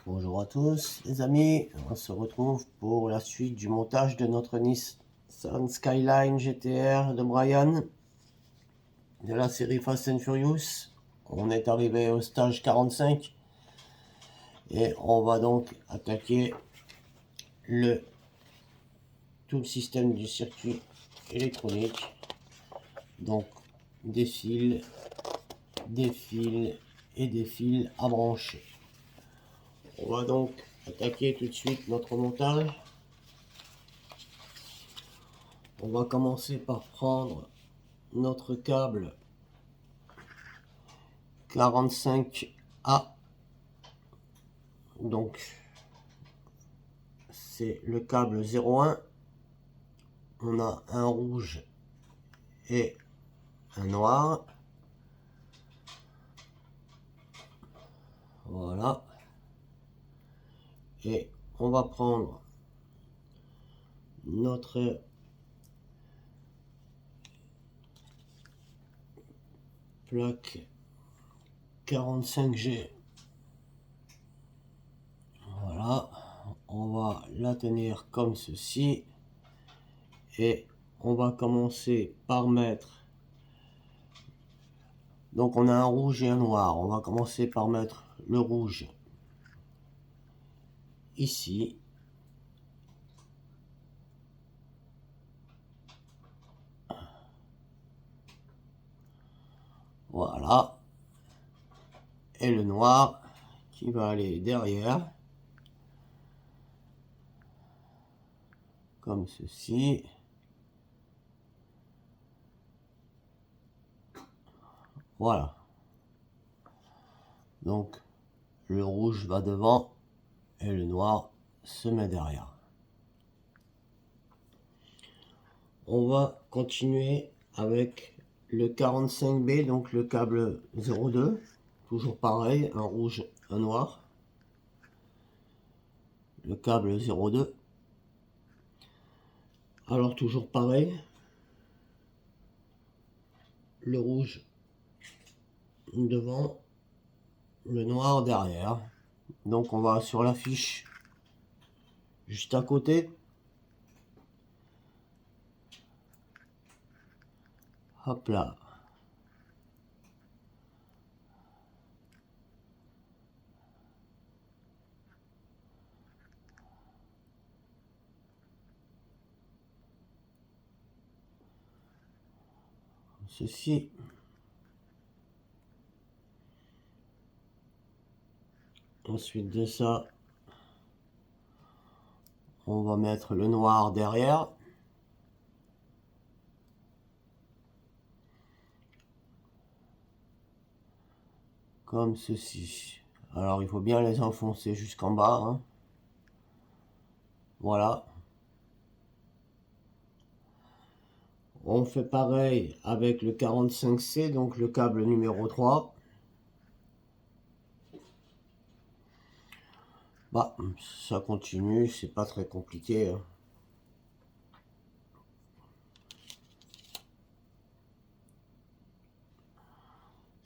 Bonjour à tous les amis, on se retrouve pour la suite du montage de notre Nissan Skyline GTR de Brian de la série Fast and Furious. On est arrivé au stage 45 et on va donc attaquer tout le système du circuit électronique. Donc des fils et des fils à brancher. On va donc attaquer tout de suite notre montage. On va commencer par prendre notre câble 45A. Donc c'est le câble 01. On a un rouge et un noir. Voilà. Et on va prendre notre plaque 45G. Voilà. On va la tenir comme ceci. Et on va commencer par mettre... Donc on a un rouge et un noir. On va commencer par mettre le rouge ici. Voilà. Et le noir qui va aller derrière. Comme ceci. Voilà. Donc le rouge va devant et le noir se met derrière. On va continuer avec le 45B, donc le câble 02. Toujours pareil, un rouge, un noir. Le câble 02. Alors toujours pareil. Le rouge devant, le noir derrière. Donc on va sur la fiche juste à côté. Hop là. Ceci. Ensuite de ça, on va mettre le noir derrière. Comme ceci. Alors il faut bien les enfoncer jusqu'en bas. Hein. Voilà. On fait pareil avec le 45C, donc le câble numéro 3. Bah, ça continue, c'est pas très compliqué. Hein.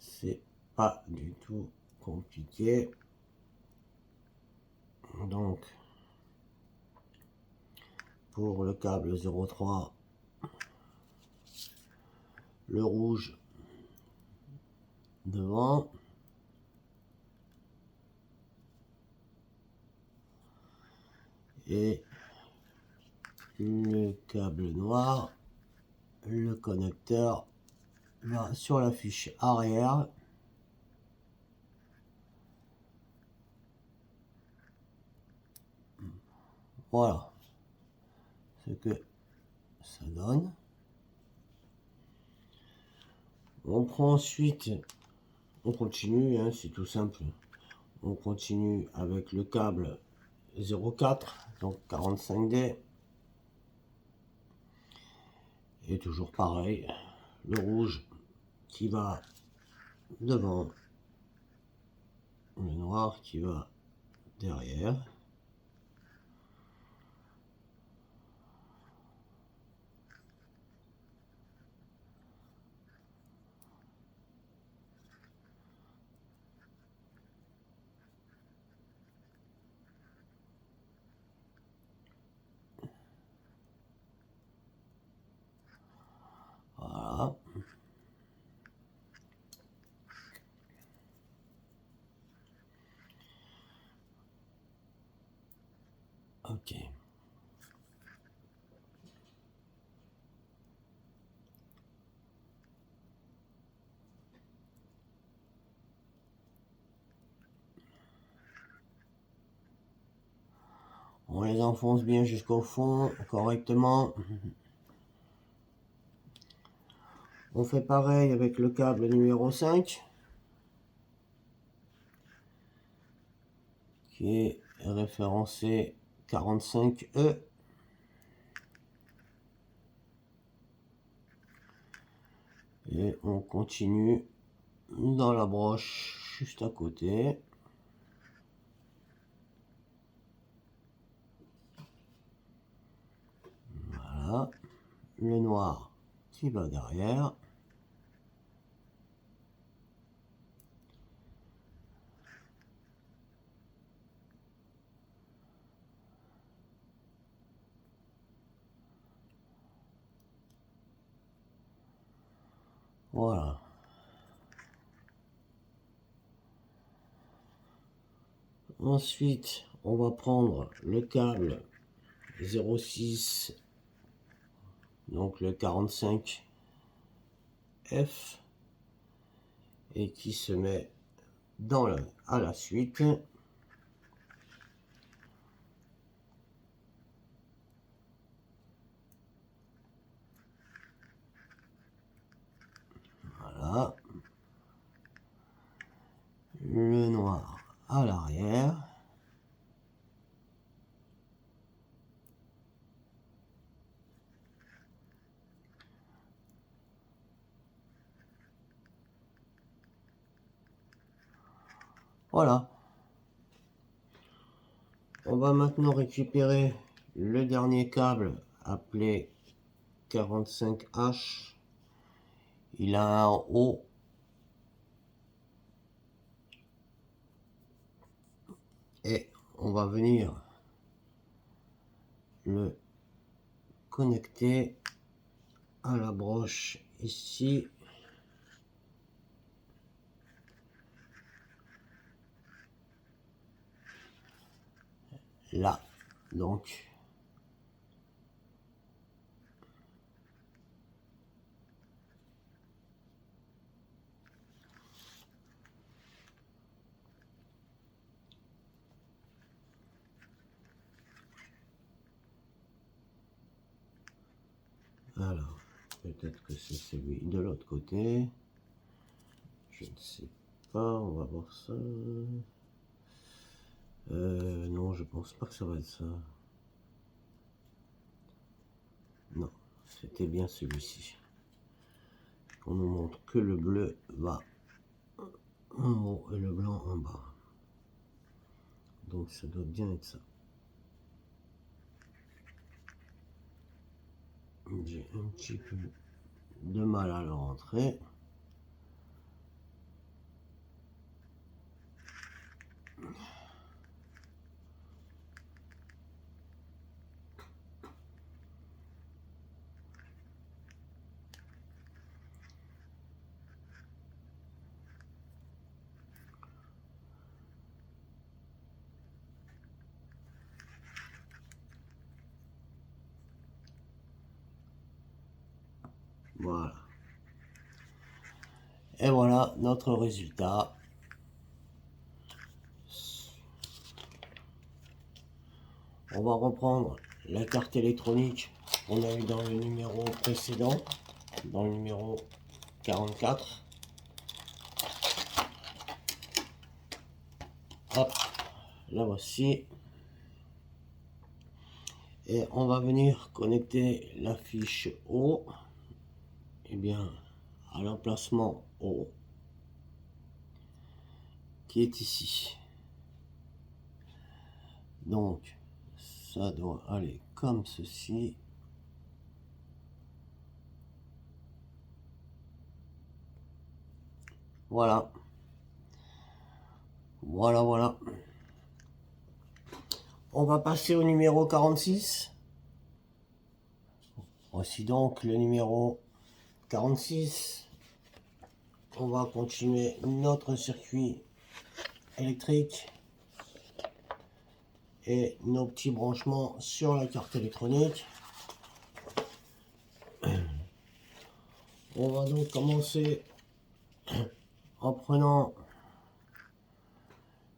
C'est pas du tout compliqué. Donc, pour le câble 03, le rouge devant. Et le câble noir, le connecteur va sur la fiche arrière. Voilà ce que ça donne. On prend ensuite, on continue, hein, c'est tout simple. On continue avec le câble 04, donc 45D. Et toujours pareil, le rouge qui va devant, le noir qui va derrière. Ok. On les enfonce bien jusqu'au fond, correctement. On fait pareil avec le câble numéro 5, qui est référencé 45E. Et on continue dans la broche juste à côté. Voilà. Le noir qui va derrière. Voilà. Ensuite, on va prendre le câble 06, donc le 45F, et qui se met à la suite. Voilà. Le noir à l'arrière. Voilà. On va maintenant récupérer le dernier câble appelé 45H. Il a un haut et on va venir le connecter à la broche ici. Là, donc. Alors, peut-être que c'est celui de l'autre côté. Je ne sais pas, on va voir ça. Non, je pense pas que ça va être ça. Non, c'était bien celui-ci. On nous montre que le bleu va en haut et le blanc en bas. Donc ça doit bien être ça. J'ai un petit peu de mal à le rentrer. Voilà. Et voilà notre résultat. On va reprendre la carte électronique qu'on a eu dans le numéro précédent, dans le numéro 44. Hop, la voici. Et on va venir connecter la fiche O, et bien, à l'emplacement O, qui est ici. Donc, ça doit aller comme ceci. Voilà. Voilà, voilà. On va passer au numéro 46. Voici donc le numéro 46. On va continuer notre circuit électrique. et nos petits branchements sur la carte électronique. On va donc commencer en prenant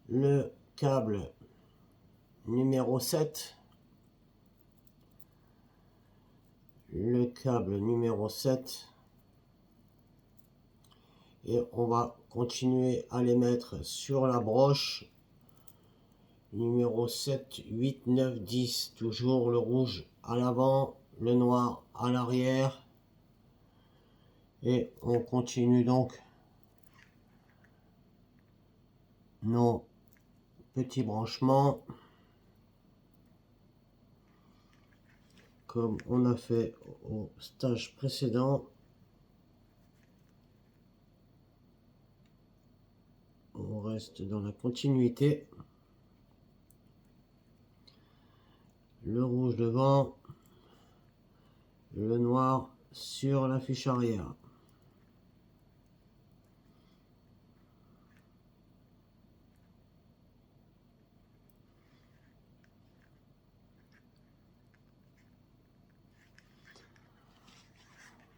le câble numéro 7. Le câble numéro 7. Et on va continuer à les mettre sur la broche numéro 7, 8, 9, 10. Toujours le rouge à l'avant, le noir à l'arrière. Et on continue donc nos petits branchements comme on a fait au stage précédent. On reste dans la continuité. Le rouge devant, le noir sur la fiche arrière.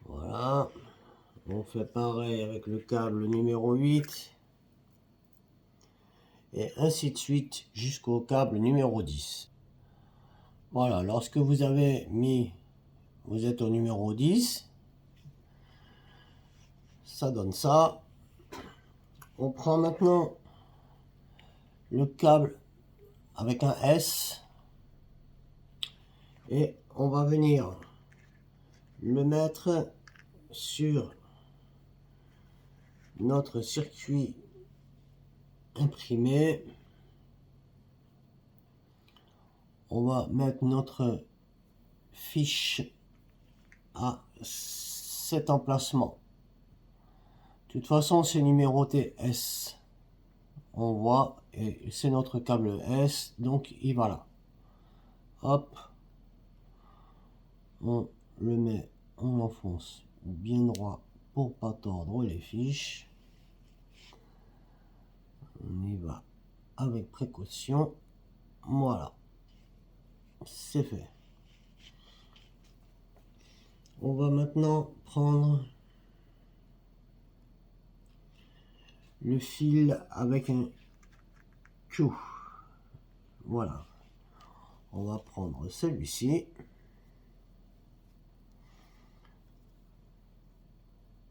Voilà, on fait pareil avec le câble numéro 8 et ainsi de suite jusqu'au câble numéro 10. Voilà, lorsque vous avez mis, vous êtes au numéro 10, ça donne ça. On prend maintenant le câble avec un S et on va venir le mettre sur notre circuit imprimé. On va mettre notre fiche à cet emplacement. De toute façon, c'est numéroté S. On voit, et c'est notre câble S, donc il va là. Hop, on le met, on l'enfonce bien droit pour pas tordre les fiches. On y va avec précaution. Voilà, c'est fait. On va maintenant prendre le fil avec un Q. Voilà, on va prendre celui-ci.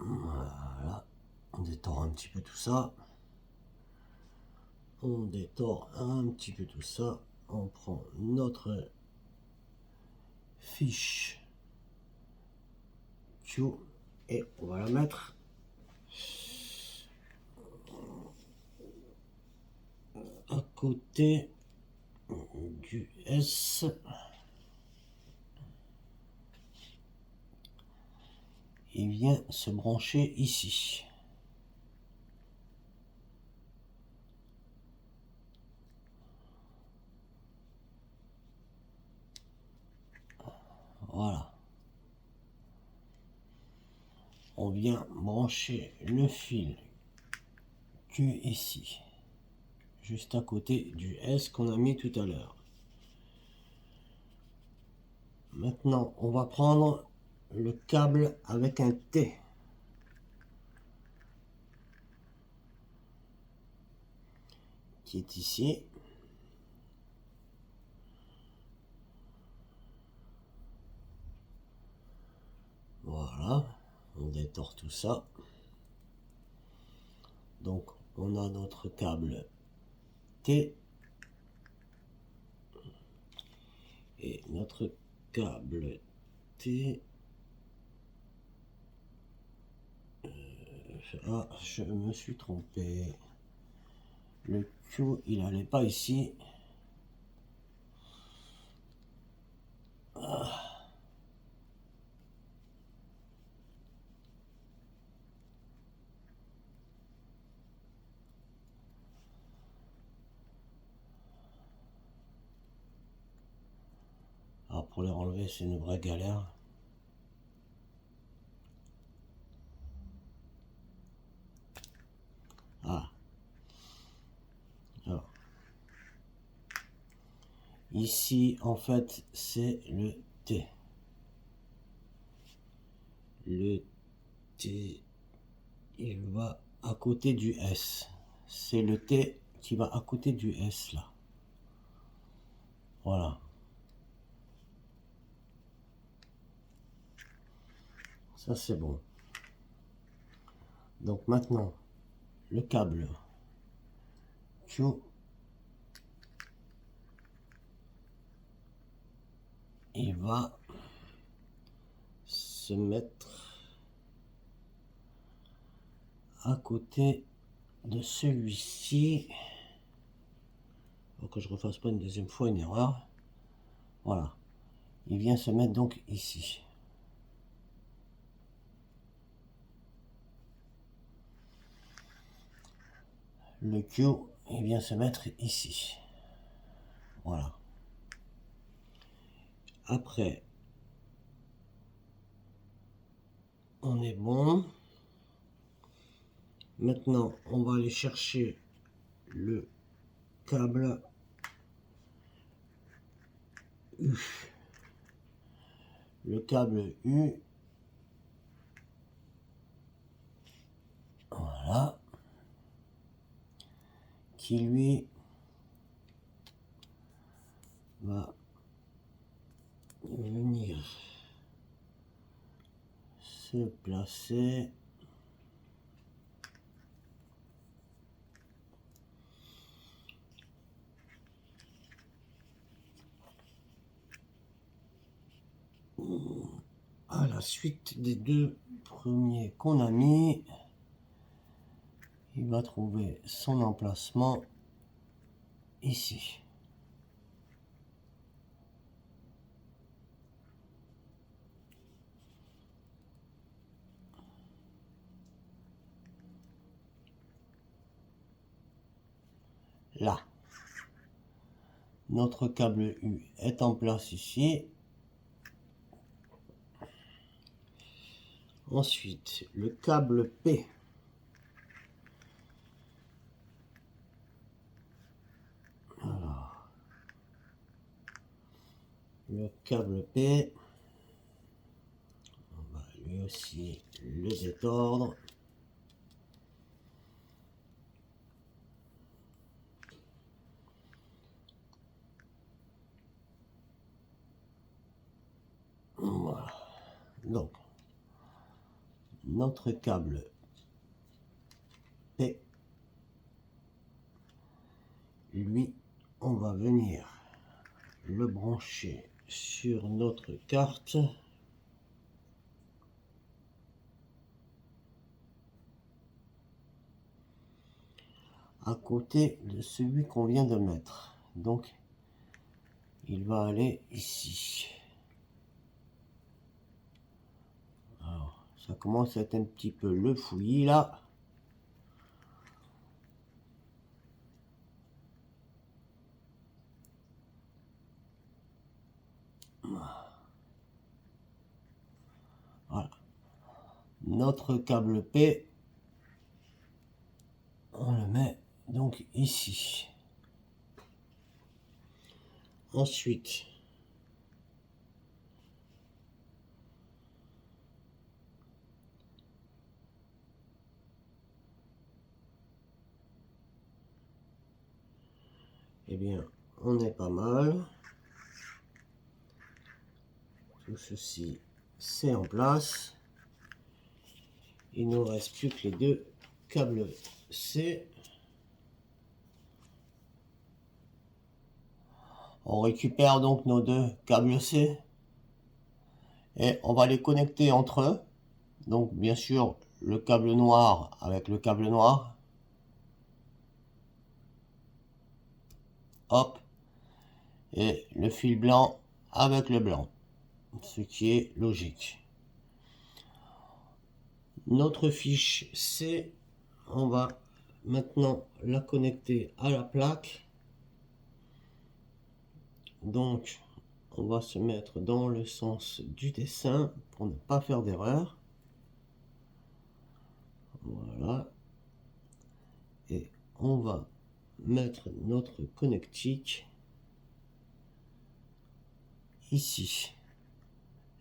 Voilà, on détord un petit peu tout ça. On détord un petit peu tout ça. On prend notre fiche Q et on va la mettre à côté du S. Il vient se brancher ici. Voilà. On vient brancher le fil Q ici, juste à côté du S qu'on a mis tout à l'heure. Maintenant, on va prendre le câble avec un T. Qui est ici. Voilà, on détord tout ça. Donc, on a notre câble T et notre câble T. Ah, je me suis trompé. Le Q, il n'allait pas ici. Ah. Alors pour les enlever, c'est une vraie galère. Ah. Alors. Ici, en fait, c'est le T. Le T, il va à côté du S. C'est le T qui va à côté du S, là. Voilà. Ça, c'est bon. Donc maintenant, le câble Q, il va se mettre à côté de celui-ci. Pour que je ne refasse pas une deuxième fois une erreur. Voilà. Il vient se mettre donc ici. Le Q, il vient se mettre ici. Voilà. Après, on est bon. Maintenant, on va aller chercher le câble U. Le câble U. Voilà. Qui lui va venir se placer à la suite des deux premiers qu'on a mis. Il va trouver son emplacement ici. Là. Notre câble U est en place ici. Ensuite, le câble P. Alors, le câble P, on va lui aussi le détordre. Voilà. Donc, notre câble P, lui, on va venir le brancher sur notre carte. À côté de celui qu'on vient de mettre. Donc, il va aller ici. Alors, ça commence à être un petit peu le fouillis là. Voilà. Notre câble P, on le met donc ici. Ensuite, eh bien, on est pas mal. Tout ceci, c'est en place. Il ne nous reste plus que les deux câbles C. On récupère donc nos deux câbles C et on va les connecter entre eux. Donc, bien sûr, le câble noir avec le câble noir. Hop. Et le fil blanc avec le blanc. Ce qui est logique. Notre fiche C, on va maintenant la connecter à la plaque. Donc, on va se mettre dans le sens du dessin pour ne pas faire d'erreur. Voilà. Et on va mettre notre connectique ici.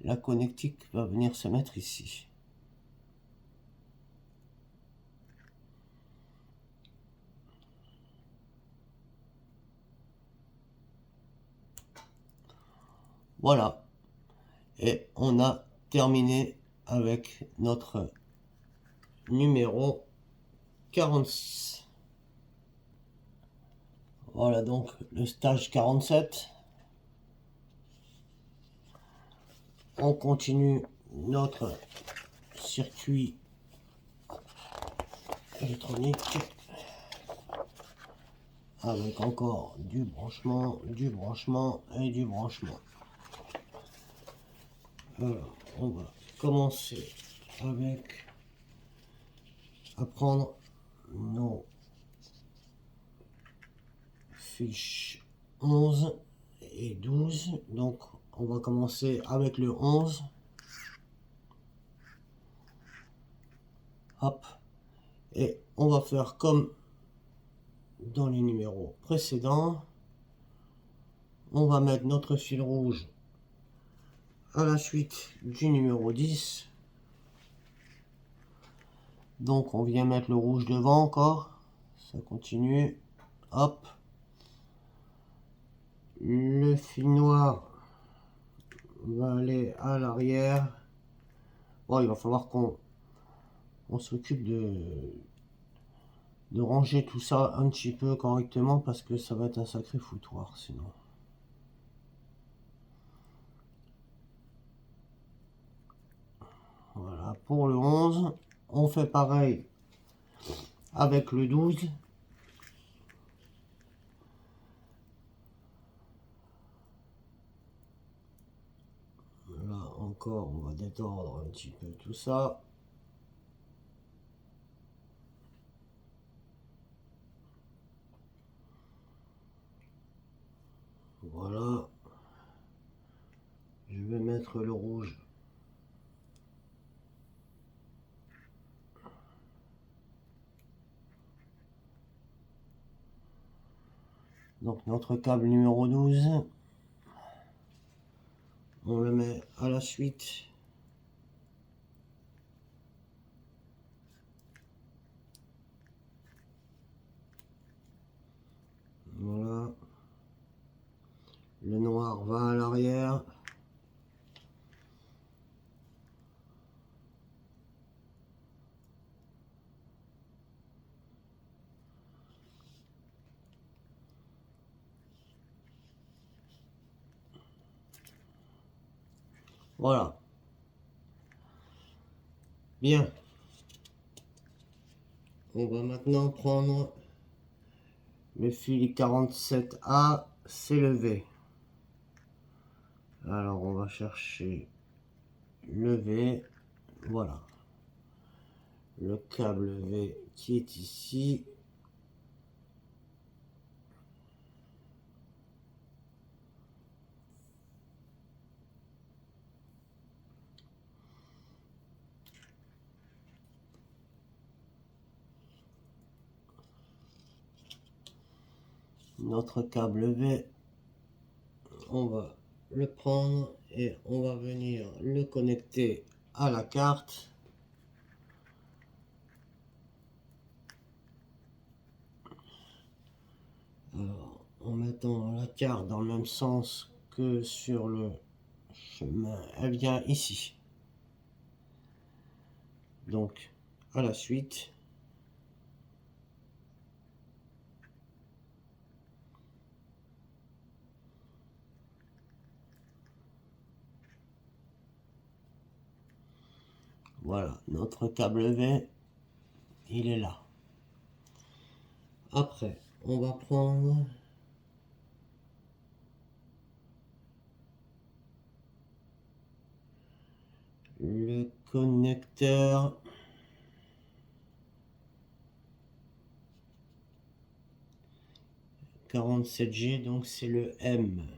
La connectique va venir se mettre ici. Voilà. Et on a terminé avec notre numéro 46. Voilà donc le stage 47. On continue notre circuit électronique avec encore du branchement et du branchement. Alors, on va commencer avec à prendre nos fiches 11 et 12. Donc on va commencer avec le 11. Hop. Et on va faire comme dans les numéros précédents. On va mettre notre fil rouge à la suite du numéro 10. Donc on vient mettre le rouge devant encore. Ça continue. Hop. Le fil noir va aller à l'arrière. Bon, il va falloir qu'on s'occupe de ranger tout ça un petit peu correctement parce que ça va être un sacré foutoir sinon. Voilà, pour le 11, on fait pareil avec le 12. Là encore, on va détendre un petit peu tout ça. Voilà. Je vais mettre le rouge. Donc notre câble numéro 12, on le met à la suite. Voilà. Le noir va à l'arrière. Voilà. Bien. On va maintenant prendre le fil 47A, c'est le V. Alors on va chercher le V. Voilà. Le câble V qui est ici. Notre câble V, on va le prendre et on va venir le connecter à la carte. Alors, en mettant la carte dans le même sens que sur le chemin, elle vient ici. Donc, à la suite. Voilà, notre câble V, il est là. Après, on va prendre le connecteur 47G, donc c'est le M.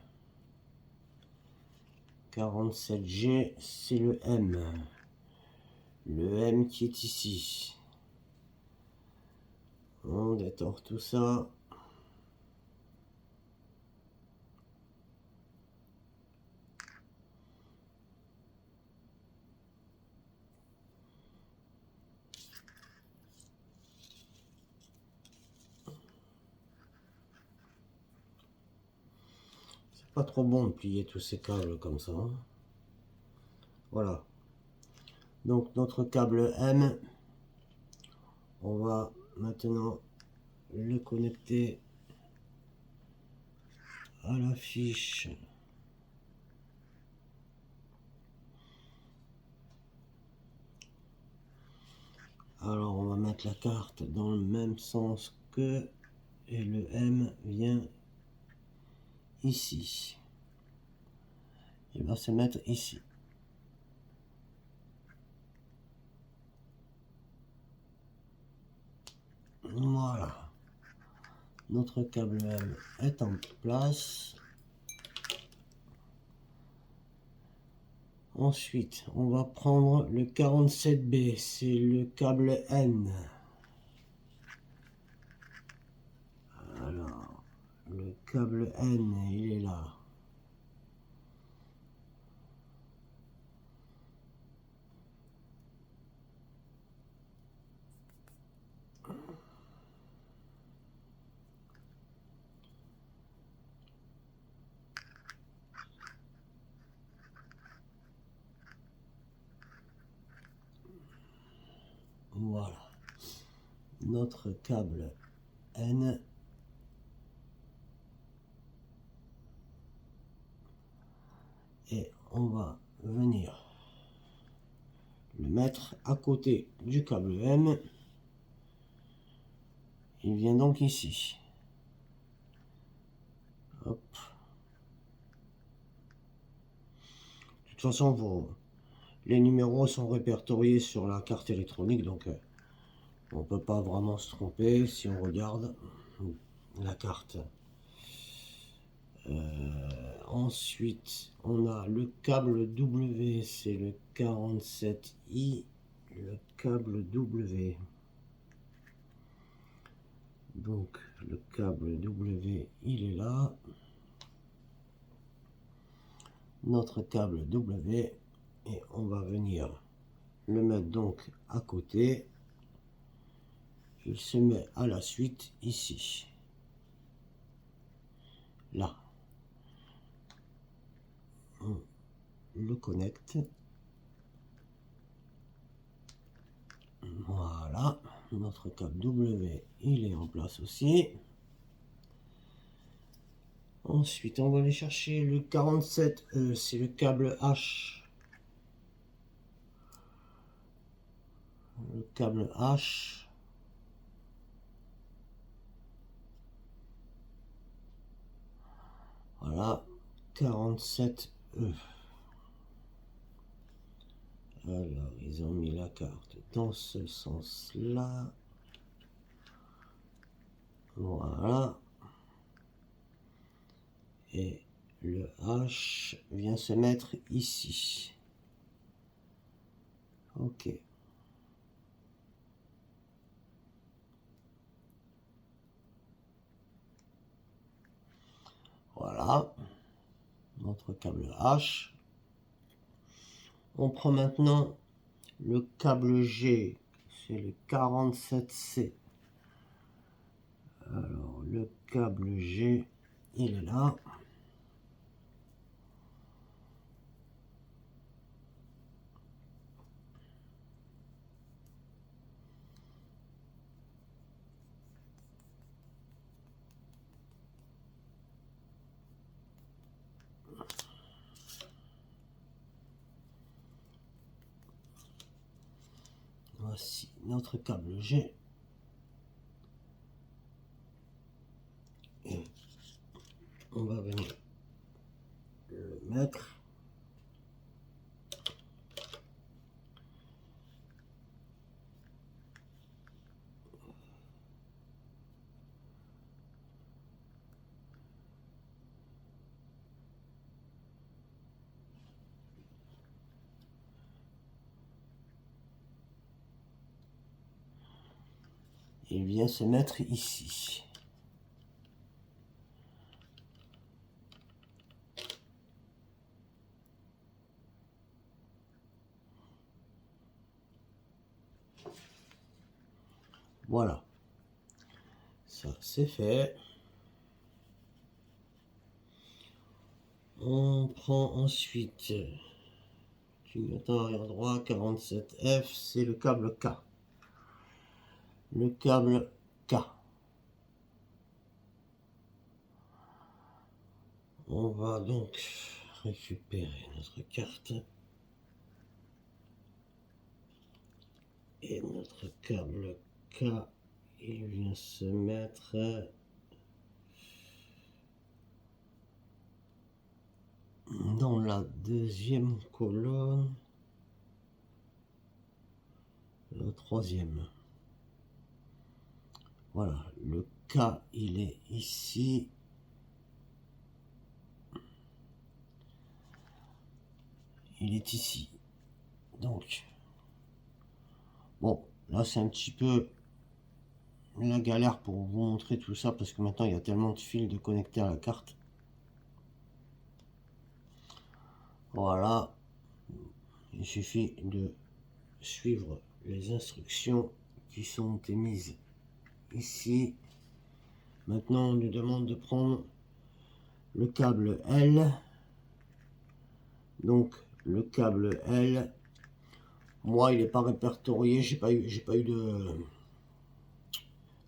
47G, c'est le M. Le M qui est ici. On détord tout ça. Pas trop bon de plier tous ces câbles comme ça. Hein. Voilà. Donc notre câble M, on va maintenant le connecter à la fiche. Alors on va mettre la carte dans le même sens que, et le M vient ici. Il va se mettre ici. Voilà. Notre câble M est en place. Ensuite, on va prendre le 47B, c'est le câble N. Alors, le câble N, il est là. Voilà. Notre câble N. Et on va venir le mettre à côté du câble M. Il vient donc ici. Hop. De toute façon, les numéros sont répertoriés sur la carte électronique, donc on ne peut pas vraiment se tromper si on regarde la carte. Ensuite, on a le câble W, c'est le 47i, le câble W. Donc, le câble W, il est là. Notre câble W, et on va venir le mettre donc à côté. Il se met à la suite ici. Là. On le connecte. Voilà. Notre câble W, il est en place aussi. Ensuite, on va aller chercher le 47E, c'est le câble H. Le câble H. Voilà, 47E. Alors, ils ont mis la carte dans ce sens-là. Voilà. Et le H vient se mettre ici. Ok. Voilà. Notre câble H. On prend maintenant le câble G. C'est le 47C. Alors, le câble G, il est là. Voici notre câble G. Et on va venir le mettre. Il vient se mettre ici. Voilà. Ça, c'est fait. On prend ensuite clignotant arrière droit 47F, c'est le câble K. Le câble K. On va donc récupérer notre carte et notre câble K, il vient se mettre dans la deuxième colonne, la troisième. Voilà, le K il est ici. Il est ici. Donc, bon, là c'est un petit peu la galère pour vous montrer tout ça parce que maintenant il y a tellement de fils de connecter à la carte. Voilà, il suffit de suivre les instructions qui sont émises ici. Maintenant on nous demande de prendre le câble L. Donc le câble L, moi il n'est pas répertorié, j'ai pas eu de,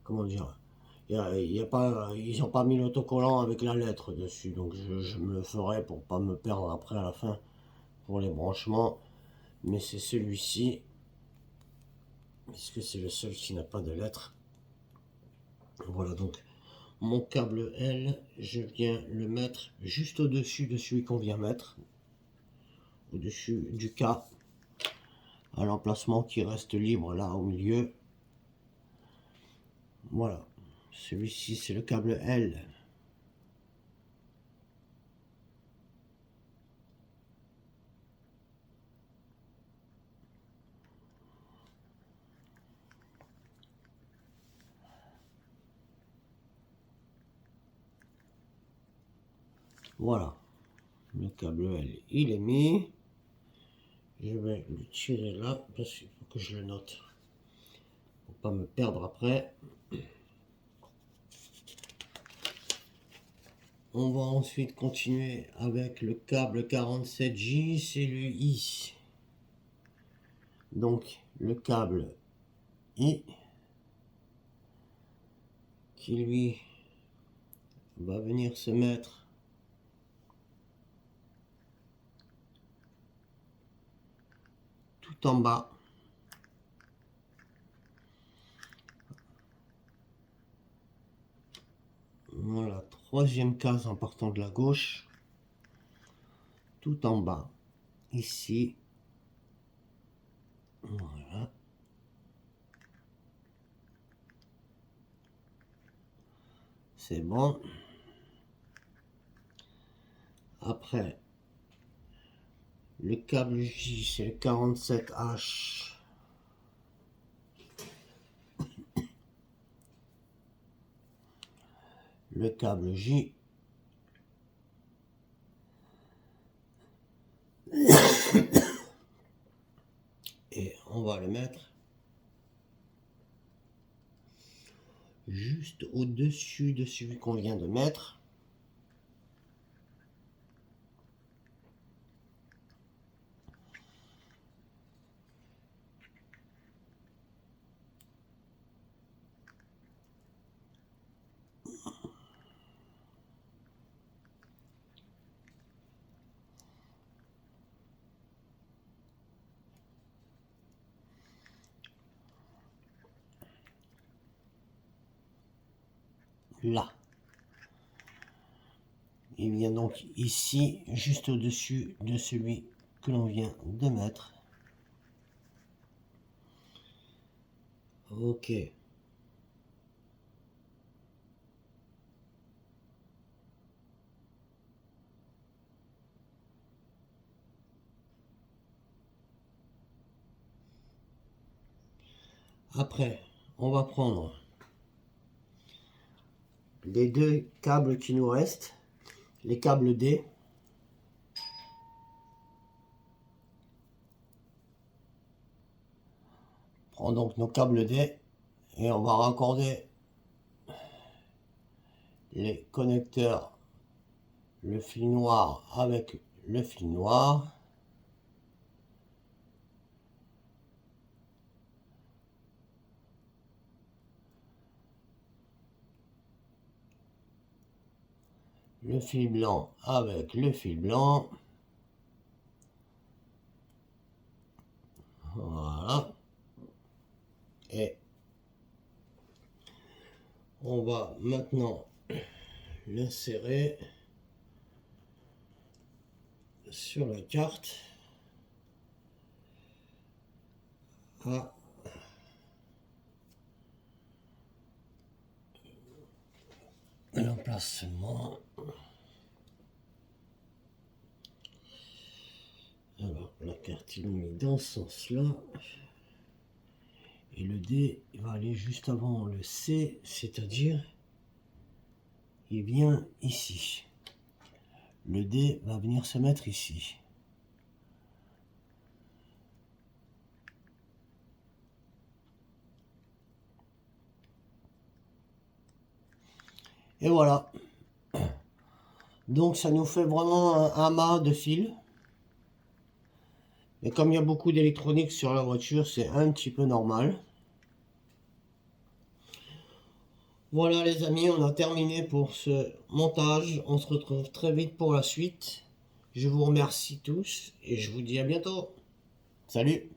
comment dire, il y a pas, ils n'ont pas mis l'autocollant avec la lettre dessus, donc je me le ferai pour pas me perdre après à la fin pour les branchements, mais c'est celui-ci, puisque c'est le seul qui n'a pas de lettre. Voilà, donc mon câble L, je viens le mettre juste au-dessus de celui qu'on vient mettre, au-dessus du K, à l'emplacement qui reste libre là au milieu. Voilà, celui-ci c'est le câble L. Voilà, le câble L il est mis. Je vais le tirer là parce qu'il faut que je le note pour pas me perdre après. On va ensuite continuer avec le câble 47J, c'est le I. Donc le câble I qui lui va venir se mettre tout en bas. Voilà, troisième case en partant de la gauche, tout en bas, ici. Voilà. C'est bon. Après, le câble J, c'est le 47H. Le câble J. Et on va le mettre juste au-dessus de celui qu'on vient de mettre. Là. Il vient donc ici, juste au-dessus de celui que l'on vient de mettre. Ok. Après, on va prendre les deux câbles qui nous restent, les câbles D. On prend donc nos câbles D et on va raccorder les connecteurs le fil noir avec le fil noir. Le fil blanc avec le fil blanc. Voilà. Et on va maintenant l'insérer sur la carte à l'emplacement. Alors la carte est mise dans ce sens-là. Et le D va aller juste avant le C, c'est-à-dire il vient ici. Le D va venir se mettre ici. Et voilà. Donc ça nous fait vraiment un amas de fils. Et comme il y a beaucoup d'électronique sur la voiture, c'est un petit peu normal. Voilà les amis, on a terminé pour ce montage. On se retrouve très vite pour la suite. Je vous remercie tous et je vous dis à bientôt. Salut!